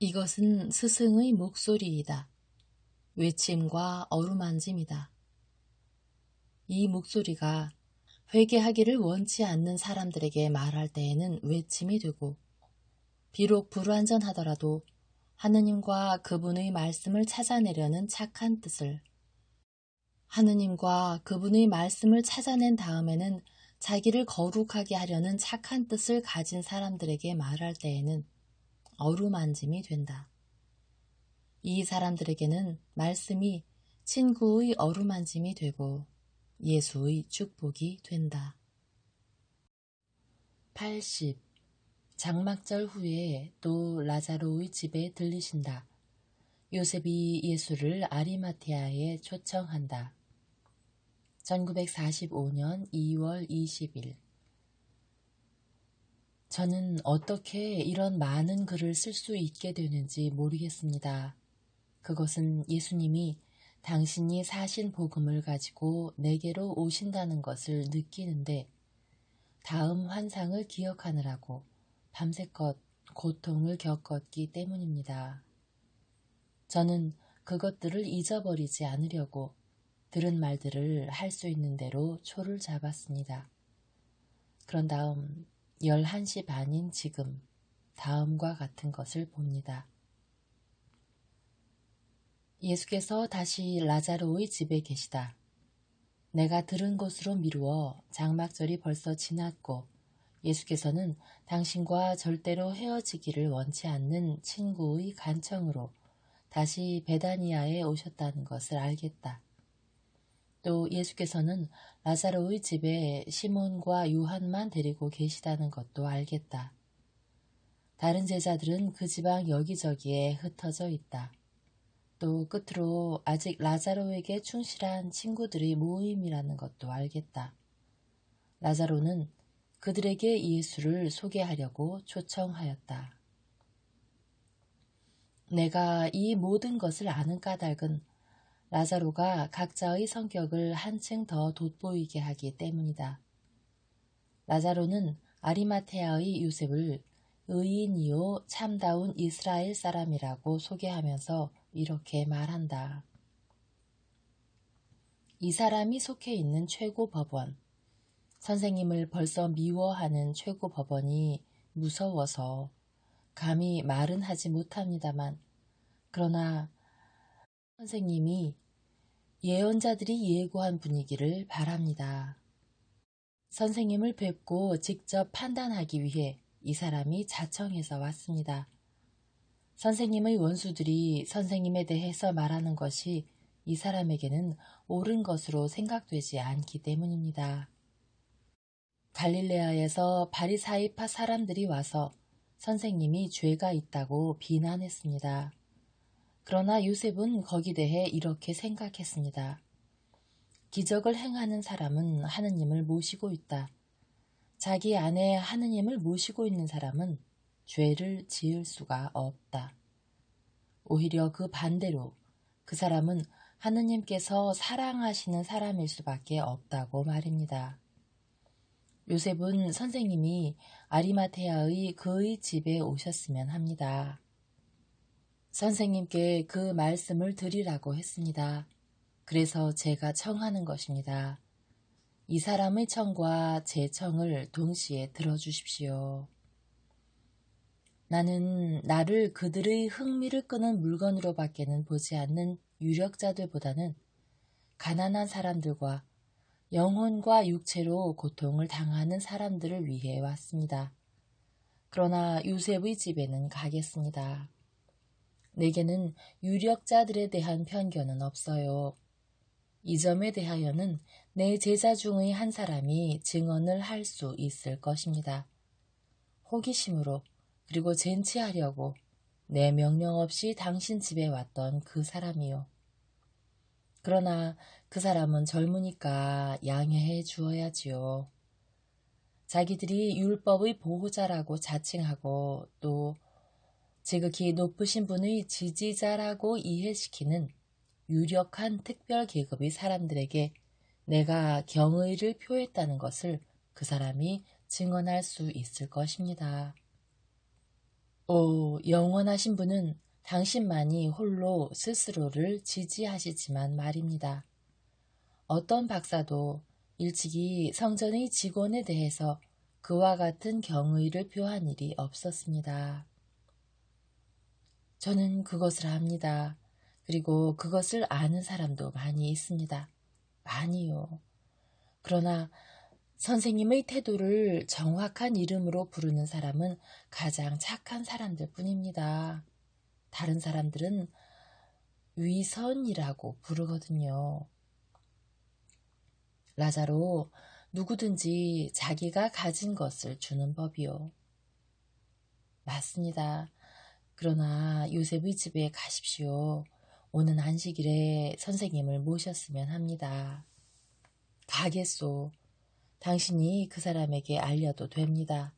이것은 스승의 목소리이다. 외침과 어루만짐이다. 이 목소리가 회개하기를 원치 않는 사람들에게 말할 때에는 외침이 되고, 비록 불완전하더라도 하느님과 그분의 말씀을 찾아내려는 착한 뜻을, 하느님과 그분의 말씀을 찾아낸 다음에는 자기를 거룩하게 하려는 착한 뜻을 가진 사람들에게 말할 때에는 어루만짐이 된다. 이 사람들에게는 말씀이 친구의 어루만짐이 되고 예수의 축복이 된다. 80. 장막절 후에 또 라자로의 집에 들리신다. 요셉이 예수를 아리마테아에 초청한다. 1945년 2월 20일. 저는 어떻게 이런 많은 글을 쓸 수 있게 되는지 모르겠습니다. 그것은 예수님이 당신이 사신 복음을 가지고 내게로 오신다는 것을 느끼는데 다음 환상을 기억하느라고 밤새껏 고통을 겪었기 때문입니다. 저는 그것들을 잊어버리지 않으려고 들은 말들을 할 수 있는 대로 초를 잡았습니다. 그런 다음 11시 반인 지금 다음과 같은 것을 봅니다. 예수께서 다시 라자로의 집에 계시다. 내가 들은 곳으로 미루어 장막절이 벌써 지났고 예수께서는 당신과 절대로 헤어지기를 원치 않는 친구의 간청으로 다시 베다니아에 오셨다는 것을 알겠다. 또 예수께서는 라자로의 집에 시몬과 요한만 데리고 계시다는 것도 알겠다. 다른 제자들은 그 지방 여기저기에 흩어져 있다. 또 끝으로 아직 라자로에게 충실한 친구들의 모임이라는 것도 알겠다. 라자로는 그들에게 예수를 소개하려고 초청하였다. 내가 이 모든 것을 아는 까닭은 라자로가 각자의 성격을 한층 더 돋보이게 하기 때문이다. 라자로는 아리마테아의 요셉을 의인이요 참다운 이스라엘 사람이라고 소개하면서 이렇게 말한다. 이 사람이 속해 있는 최고 법원, 선생님을 벌써 미워하는 최고 법원이 무서워서 감히 말은 하지 못합니다만, 그러나 선생님이 예언자들이 예고한 분위기를 바랍니다. 선생님을 뵙고 직접 판단하기 위해 이 사람이 자청해서 왔습니다. 선생님의 원수들이 선생님에 대해서 말하는 것이 이 사람에게는 옳은 것으로 생각되지 않기 때문입니다. 갈릴레아에서 바리사이파 사람들이 와서 선생님이 죄가 있다고 비난했습니다. 그러나 요셉은 거기 대해 이렇게 생각했습니다. 기적을 행하는 사람은 하느님을 모시고 있다. 자기 안에 하느님을 모시고 있는 사람은 죄를 지을 수가 없다. 오히려 그 반대로 그 사람은 하느님께서 사랑하시는 사람일 수밖에 없다고 말입니다. 요셉은 선생님이 아리마테아의 그의 집에 오셨으면 합니다. 선생님께 그 말씀을 드리라고 했습니다. 그래서 제가 청하는 것입니다. 이 사람의 청과 제 청을 동시에 들어주십시오. 나는 나를 그들의 흥미를 끄는 물건으로밖에는 보지 않는 유력자들보다는 가난한 사람들과 영혼과 육체로 고통을 당하는 사람들을 위해 왔습니다. 그러나 요셉의 집에는 가겠습니다. 내게는 유력자들에 대한 편견은 없어요. 이 점에 대하여는 내 제자 중의 한 사람이 증언을 할 수 있을 것입니다. 호기심으로 그리고 젠치하려고 내 명령 없이 당신 집에 왔던 그 사람이요. 그러나 그 사람은 젊으니까 양해해 주어야지요. 자기들이 율법의 보호자라고 자칭하고 또 지극히 높으신 분의 지지자라고 이해시키는 유력한 특별 계급의 사람들에게 내가 경의를 표했다는 것을 그 사람이 증언할 수 있을 것입니다. 오, 영원하신 분은 당신만이 홀로 스스로를 지지하시지만 말입니다. 어떤 박사도 일찍이 성전의 직원에 대해서 그와 같은 경의를 표한 일이 없었습니다. 저는 그것을 압니다. 그리고 그것을 아는 사람도 많이 있습니다. 많이요. 그러나 선생님의 태도를 정확한 이름으로 부르는 사람은 가장 착한 사람들 뿐입니다. 다른 사람들은 위선이라고 부르거든요. 라자로, 누구든지 자기가 가진 것을 주는 법이요. 맞습니다. 그러나 요셉의 집에 가십시오. 오는 안식일에 선생님을 모셨으면 합니다. 가겠소. 당신이 그 사람에게 알려도 됩니다.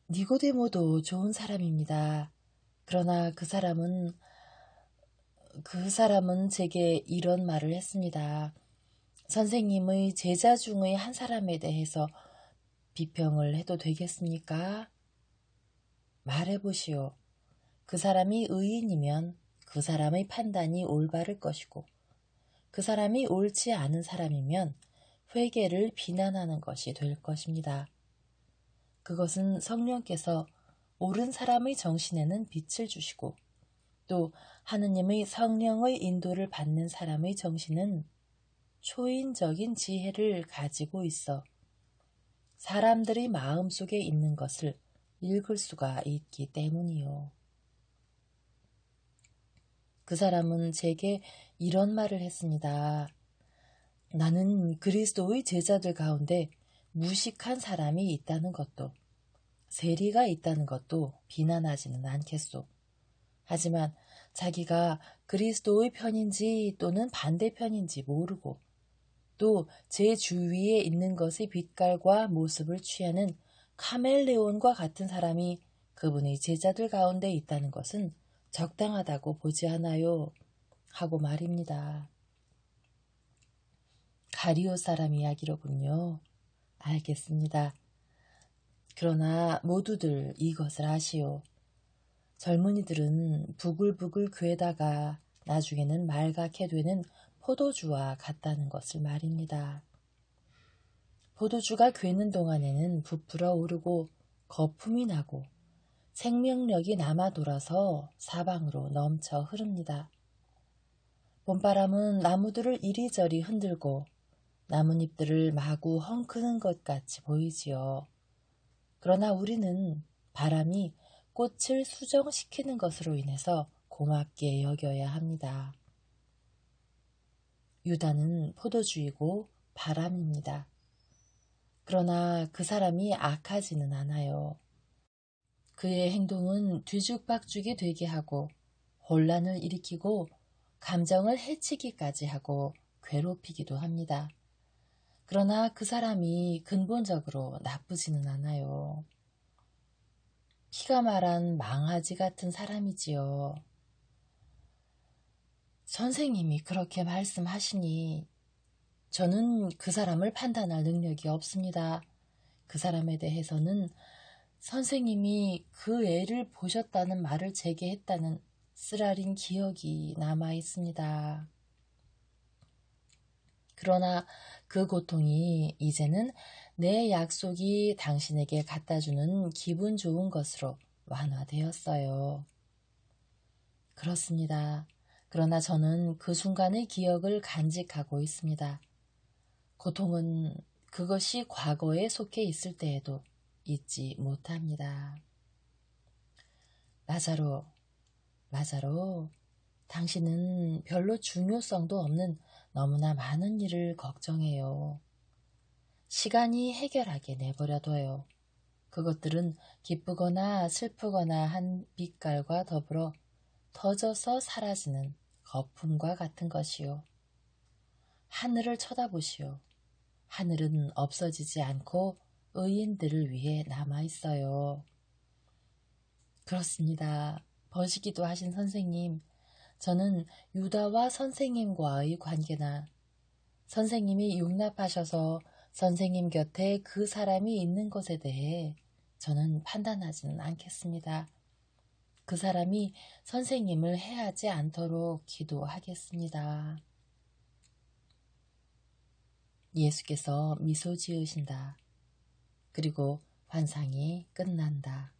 니고데모도 좋은 사람입니다. 그러나 그 사람은 제게 이런 말을 했습니다. 선생님의 제자 중의 한 사람에 대해서 비평을 해도 되겠습니까? 말해보시오. 그 사람이 의인이면 그 사람의 판단이 올바를 것이고 그 사람이 옳지 않은 사람이면 회개를 비난하는 것이 될 것입니다. 그것은 성령께서 옳은 사람의 정신에는 빛을 주시고 또 하느님의 성령의 인도를 받는 사람의 정신은 초인적인 지혜를 가지고 있어 사람들의 마음속에 있는 것을 읽을 수가 있기 때문이요. 그 사람은 제게 이런 말을 했습니다. 나는 그리스도의 제자들 가운데 무식한 사람이 있다는 것도 세리가 있다는 것도 비난하지는 않겠소. 하지만 자기가 그리스도의 편인지 또는 반대편인지 모르고 또 제 주위에 있는 것의 빛깔과 모습을 취하는 카멜레온과 같은 사람이 그분의 제자들 가운데 있다는 것은 적당하다고 보지 않아요. 하고 말입니다. 가리오 사람 이야기로군요. 알겠습니다. 그러나 모두들 이것을 아시오. 젊은이들은 부글부글 괴다가 나중에는 말갛게 되는 포도주와 같다는 것을 말입니다. 포도주가 괴는 동안에는 부풀어 오르고 거품이 나고 생명력이 남아 돌아서 사방으로 넘쳐 흐릅니다. 봄바람은 나무들을 이리저리 흔들고 나뭇잎들을 마구 헝크는 것 같이 보이지요. 그러나 우리는 바람이 꽃을 수정시키는 것으로 인해서 고맙게 여겨야 합니다. 유다는 포도주이고 바람입니다. 그러나 그 사람이 악하지는 않아요. 그의 행동은 뒤죽박죽이 되게 하고 혼란을 일으키고 감정을 해치기까지 하고 괴롭히기도 합니다. 그러나 그 사람이 근본적으로 나쁘지는 않아요. 피가 말한 망아지 같은 사람이지요. 선생님이 그렇게 말씀하시니 저는 그 사람을 판단할 능력이 없습니다. 그 사람에 대해서는 선생님이 그 애를 보셨다는 말을 제게 했다는 쓰라린 기억이 남아 있습니다. 그러나 그 고통이 이제는 내 약속이 당신에게 갖다주는 기분 좋은 것으로 완화되었어요. 그렇습니다. 그러나 저는 그 순간의 기억을 간직하고 있습니다. 고통은 그것이 과거에 속해 있을 때에도 잊지 못합니다. 라자로, 당신은 별로 중요성도 없는 너무나 많은 일을 걱정해요. 시간이 해결하게 내버려둬요. 그것들은 기쁘거나 슬프거나 한 빛깔과 더불어 터져서 사라지는 거품과 같은 것이요. 하늘을 쳐다보시오. 하늘은 없어지지 않고 의인들을 위해 남아있어요. 그렇습니다. 버시기도 하신 선생님, 저는 유다와 선생님과의 관계나 선생님이 용납하셔서 선생님 곁에 그 사람이 있는 것에 대해 저는 판단하지는 않겠습니다. 그 사람이 선생님을 해하지 않도록 기도하겠습니다. 예수께서 미소 지으신다. 그리고 환상이 끝난다.